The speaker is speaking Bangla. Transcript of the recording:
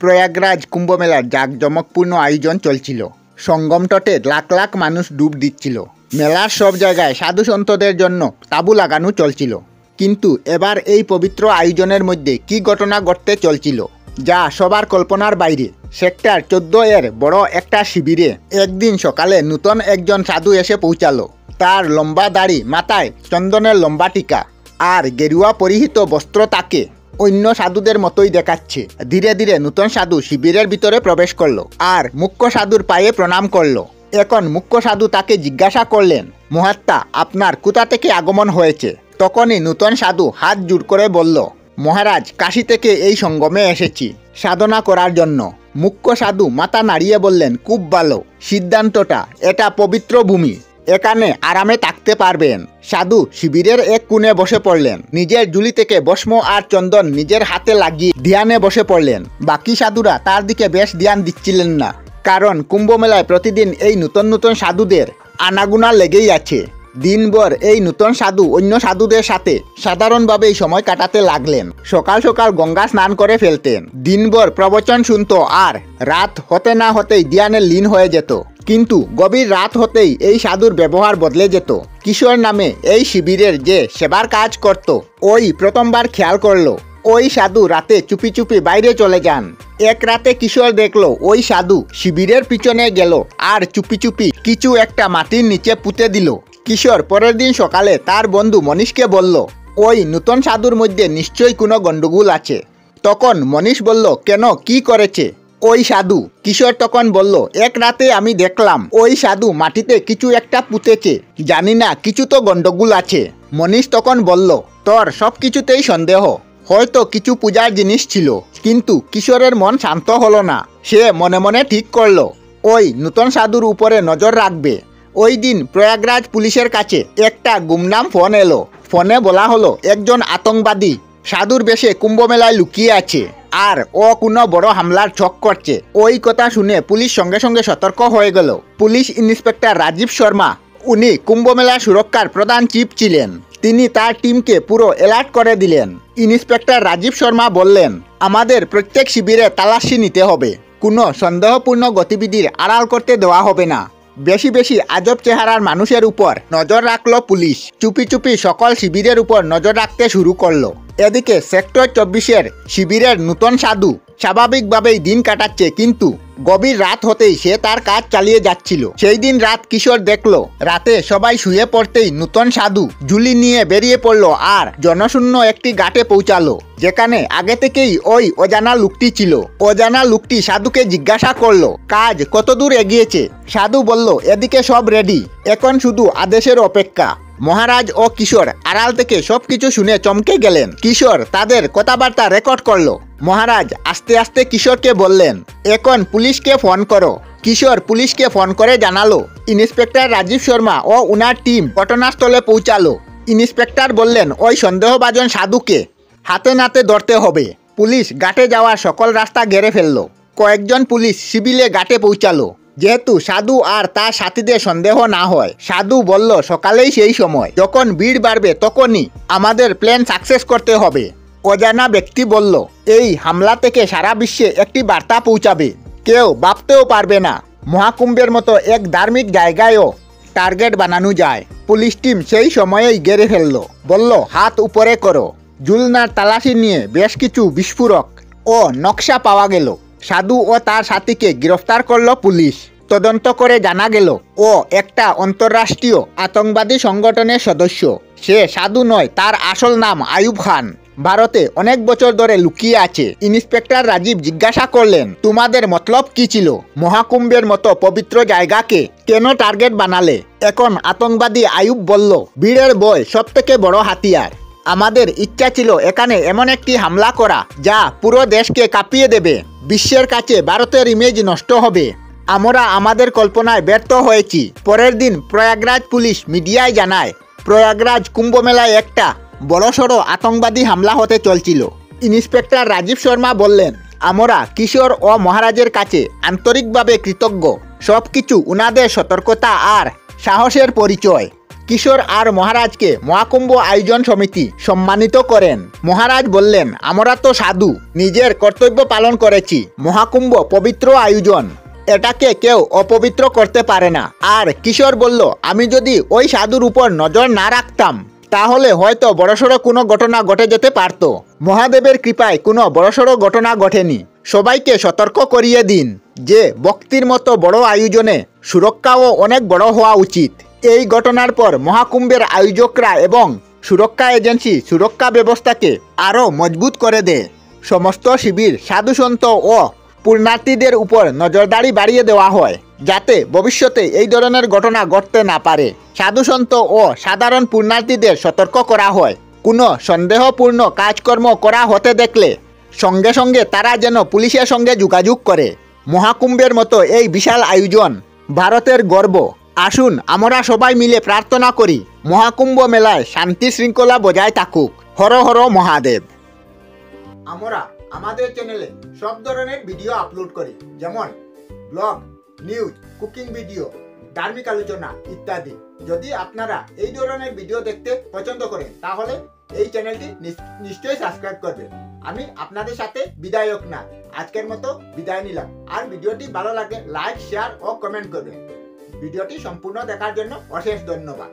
প্রয়াগরাজ কুম্ভমেলার জাঁকজমকপূর্ণ আয়োজন চলছিল। সঙ্গম তটে লাখ লাখ মানুষ ডুব দিচ্ছিল। মেলার সব জায়গায় সাধু সন্তদের জন্য তাঁবু লাগানো চলছিল। কিন্তু এবার এই পবিত্র আয়োজনের মধ্যে কি ঘটনা ঘটতে চলছিল যা সবার কল্পনার বাইরে। সেক্টর 14 এর বড় একটা শিবিরে একদিন সকালে নূতন একজন সাধু এসে পৌঁছালো। তার লম্বা দাড়ি, মাথায় চন্দনের লম্বা টিকা আর গেরুয়া পরিহিত বস্ত্র তাকে অন্য সাধুদের মতোই দেখাচ্ছে। ধীরে ধীরে নূতন সাধু শিবিরের ভিতরে প্রবেশ করলো আর মুখ্য সাধুর পায়ে প্রণাম করলো। এখন মুখ্য সাধু তাকে জিজ্ঞাসা করলেন, মহাত্মা, আপনার কোথা থেকে আগমন হয়েছে? তখনই নূতন সাধু হাত জোড় করে বলল, মহারাজ, কাশী থেকে এই সঙ্গমে এসেছি সাধনা করার জন্য। মুখ্য সাধু মাথা নাড়িয়ে বললেন, খুব ভালো সিদ্ধান্তটা, এটা পবিত্র ভূমি, এখানে আরামে থাকতে পারবেন। সাধু শিবিরের এক কোণে বসে পড়লেন। নিজের ঝুলি থেকে ভস্ম আর চন্দন নিজের হাতে লাগিয়ে ধ্যানে বসে পড়লেন। বাকি সাধুরা তার দিকে বেশ ধ্যান দিচ্ছিলেন না, কারণ কুম্ভমেলায় প্রতিদিন এই নতুন নতুন সাধুদের আনাগুনা লেগেই আছে। দিনভর এই নতুন সাধু অন্য সাধুদের সাথে সাধারণভাবেই সময় কাটাতে লাগলেন। সকাল সকাল গঙ্গা স্নান করে ফেলতেন, দিনভর প্রবচন শুনত আর রাত হতে না হতেই ধ্যানে লীন হয়ে যেত। কিন্তু গভীর রাত হতেই এই সাধুর ব্যবহার বদলে যেত। কিশোর নামে এই শিবিরের যে সেবার কাজ করত, ওই প্রথমবার খেয়াল করলো ওই সাধু রাতে চুপি চুপি বাইরে চলে যান। এক রাতে কিশোর দেখলো ওই সাধু শিবিরের পিছনে গেল আর চুপি চুপি কিছু একটা মাটির নিচে পুঁতে দিল। কিশোর পরের দিন সকালে তার বন্ধু মনীষকে বলল, ওই নূতন সাধুর মধ্যে নিশ্চয়ই কোনো গন্ডগোল আছে। তখন মনীষ বলল, কেন, কি করেছে ওই সাধু? কিশোর তখন বলল, এক রাতে আমি দেখলাম ওই সাধু মাটিতে কিছু একটা পুঁতেছে, জানি না, কিছু তো গন্ডগোল আছে। মনীষ তখন বলল, তোর সব কিছুতেই সন্দেহ, হয়তো কিছু পূজার জিনিস ছিল। কিন্তু কিশোরের মন শান্ত হলো না। সে মনে মনে ঠিক করলো ওই নূতন সাধুর উপরে নজর রাখবে। ওই দিন প্রয়াগরাজ পুলিশের কাছে একটা গুমনাম ফোন এলো। ফোনে বলা হলো একজন আতঙ্কবাদী সাধুর বেশে কুম্ভমেলায় লুকিয়ে আছে আর ও কোনো বড় হামলার ছক করছে। ওই কথা শুনে পুলিশ সঙ্গে সঙ্গে সতর্ক হয়ে গেল। পুলিশ ইন্সপেক্টর রাজীব শর্মা, উনি কুম্ভমেলা সুরক্ষার প্রধান চিফ ছিলেন, তিনি তার টিমকে পুরো অ্যালার্ট করে দিলেন। ইন্সপেক্টর রাজীব শর্মা বললেন, আমাদের প্রত্যেক শিবিরে তালাশি নিতে হবে, কোনো সন্দেহপূর্ণ গতিবিধির আড়াল করতে দেওয়া হবে না। বেশি বেশি আজব চেহারার মানুষের উপর নজর রাখলো পুলিশ। চুপি চুপি সকল শিবিরের উপর নজর রাখতে শুরু করলো। এদিকে সেক্টর 24-এর শিবিরের নূতন সাধু স্বাভাবিকভাবেই দিন কাটাচ্ছে, কিন্তু গভীর রাত হতেই সে তার কাজ চালিয়ে যাচ্ছিল। সেই দিন রাত কিশোর দেখলো রাতে সবাই শুয়ে পড়তেই নূতন সাধু ঝুলি নিয়ে বেরিয়ে পড়লো আর জনশূন্য একটি ঘাটে পৌঁছালো, যেখানে আগে থেকেই ওই অজানা লোকটি ছিল। অজানা লোকটি সাধুকে জিজ্ঞাসা করলো, কাজ কতদূর এগিয়েছে? সাধু বলল, এদিকে সব রেডি, এখন শুধু আদেশের অপেক্ষা। মহারাজ ও কিশোর আড়াল থেকে সবকিছু শুনে চমকে গেলেন। কিশোর তাদের কথাবার্তা রেকর্ড করলো। মহারাজ আস্তে আস্তে কিশোরকে বললেন, এখন পুলিশকে ফোন করো। কিশোর পুলিশকে ফোন করে জানালো ইন্সপেক্টর রাজীব শর্মা ও উনার টিম ঘটনাস্থলে পৌঁছালো। ইন্সপেক্টর বললেন, ওই সন্দেহভাজন সাধুকে হাতে নাতে ধরতে হবে। পুলিশ ঘাটে যাওয়ার সকল রাস্তা ঘেরে ফেললো। কয়েকজন পুলিশ শিবিরে ঘাটে পৌঁছালো, যেহেতু সাধু আর তার সাথীদের সন্দেহ না হয়। সাধু বলল, সকালেই সেই সময়, যখন ভিড় বাড়বে তখনই আমাদের প্ল্যান সাকসেস করতে হবে। অজানা ব্যক্তি বলল, এই হামলা থেকে সারা বিশ্বে একটি বার্তা পৌঁছাবে, কেউ ভাবতেও পারবে না মহাকুম্ভের মতো এক ধার্মিক জায়গায়ও টার্গেট বানানো যায়। পুলিশ টিম সেই সময়েই ঘেরে ফেললো। বলল, হাত উপরে করো। জুলনার তালাশি নিয়ে বেশ কিছু বিস্ফোরক ও নকশা পাওয়া গেল। সাধু ও তার সাথীকে গ্রেফতার করলো পুলিশ। তদন্ত করে জানা গেল ও একটা আন্তঃরাষ্ট্রীয় আতঙ্কবাদী সংগঠনের সদস্য। সে সাধু নয়, তার আসল নাম আয়ুব খান, ভারতে অনেক বছর ধরে লুকিয়ে আছে। ইন্সপেক্টর রাজীব জিজ্ঞাসা করলেন, তোমাদের মতলব কি ছিল? মহাকুম্ভের মতো পবিত্র জায়গাকে কেন টার্গেট বানালে? এখন আতঙ্কবাদী আয়ুব বলল, ভিড়ের ভয় সব থেকে বড় হাতিয়ার। আমাদের ইচ্ছা ছিল এখানে এমন একটি হামলা করা যা পুরো দেশকে কাঁপিয়ে দেবে। বিশ্বের কাছে ভারতের ইমেজ নষ্ট হবে। আমরা আমাদের কল্পনায় ব্যর্থ হয়েছি। পরের দিন প্রয়াগরাজ পুলিশ মিডিয়ায় জানায়, প্রয়াগরাজ কুম্ভমেলায় একটা বড়সড় আতঙ্কবাদী হামলা হতে চলছিল। ইন্সপেক্টর রাজীব শর্মা বললেন, আমরা কিশোর ও মহারাজের কাছে আন্তরিকভাবে কৃতজ্ঞ। সব কিছু উনাদের সতর্কতা আর সাহসের পরিচয়। কিশোর আর মহারাজকে মহাকুম্ভ আয়োজন সমিতি সম্মানিত করেন। মহারাজ বললেন, আমরা তো সাধু, নিজের কর্তব্য পালন করেছি। মহাকুম্ভ পবিত্র আয়োজন, এটাকে কেউ অপবিত্র করতে পারে না। আর কিশোর বলল, আমি যদি ওই সাধুর উপর নজর না রাখতাম তাহলে হয়তো বড়সড় কোনো ঘটনা ঘটে যেতে পারত। মহাদেবের কৃপায় কোনো বড়সড় ঘটনা ঘটেনি। সবাইকে সতর্ক করিয়ে দিন যে ভক্তির মতো বড় আয়োজনে সুরক্ষাও অনেক বড় হওয়া উচিত। এই ঘটনার পর মহাকুম্ভের আয়োজকরা এবং সুরক্ষা এজেন্সি সুরক্ষা ব্যবস্থাকে আরও মজবুত করে দেয়। সমস্ত শিবির, সাধুসন্ত ও পুণ্যার্থীদের উপর নজরদারি বাড়িয়ে দেওয়া হয় যাতে ভবিষ্যতে এই ধরনের ঘটনা ঘটতে না পারে। সাধুসন্ত ও সাধারণ পুণ্যার্থীদের সতর্ক করা হয়, কোনো সন্দেহপূর্ণ কাজকর্ম করা হতে দেখলে সঙ্গে সঙ্গে তারা যেন পুলিশের সঙ্গে যোগাযোগ করে। মহাকুম্ভের মতো এই বিশাল আয়োজন ভারতের গর্ব। আসুন আমরা সবাই মিলে প্রার্থনা করি মহাকুম্ভ মেলায় শান্তি শৃঙ্খলা বজায় থাকুক। হর হর মহাদেব। আমরা আমাদের চ্যানেলে সব ধরনের ভিডিও আপলোড করি, যেমন ব্লগ, নিউজ, কুকিং ভিডিও, ধার্মিক আলোচনা ইত্যাদি। যদি আপনারা এই ধরনের ভিডিও দেখতে পছন্দ করেন তাহলে এই চ্যানেলটি নিশ্চয়ই সাবস্ক্রাইব করবেন। আমি আপনাদের সাথে বিদায়ক না, আজকের মতো বিদায় নিলাম। আর ভিডিওটি ভালো লাগে লাইক, শেয়ার ও কমেন্ট করবেন। ভিডিওটি সম্পূর্ণ দেখার জন্য অশেষ ধন্যবাদ।